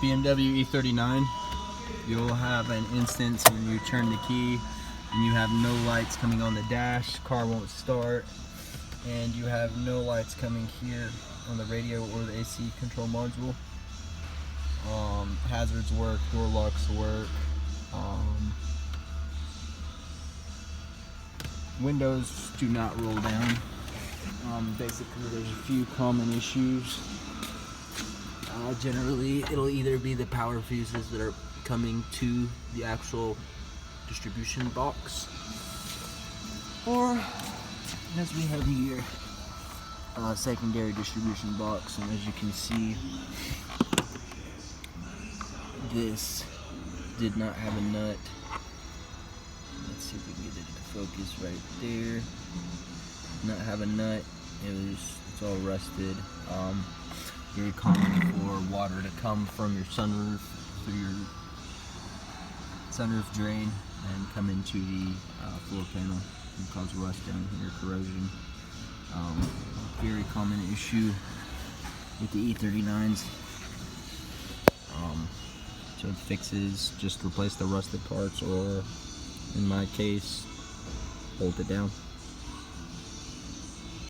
BMW E39. You'll have an instance when you turn the key and you have no lights coming on the dash, car won't start, and you have no lights coming here on the radio or the AC control module. Hazards work, door locks work, windows do not roll down. Basically there's a few common issues. Generally it'll either be the power fuses that are coming to the actual distribution box, or as we have here, secondary distribution box. And as you can see, this did not have a nut. Let's see if we can get it to focus right there. Not have a nut. It's all rusted. Very common for water to come from your sunroof through your sunroof drain and come into the floor panel and cause rust down here, corrosion. Very common issue with the E39s. So the fix is just replace the rusted parts, or in my case, bolt it down.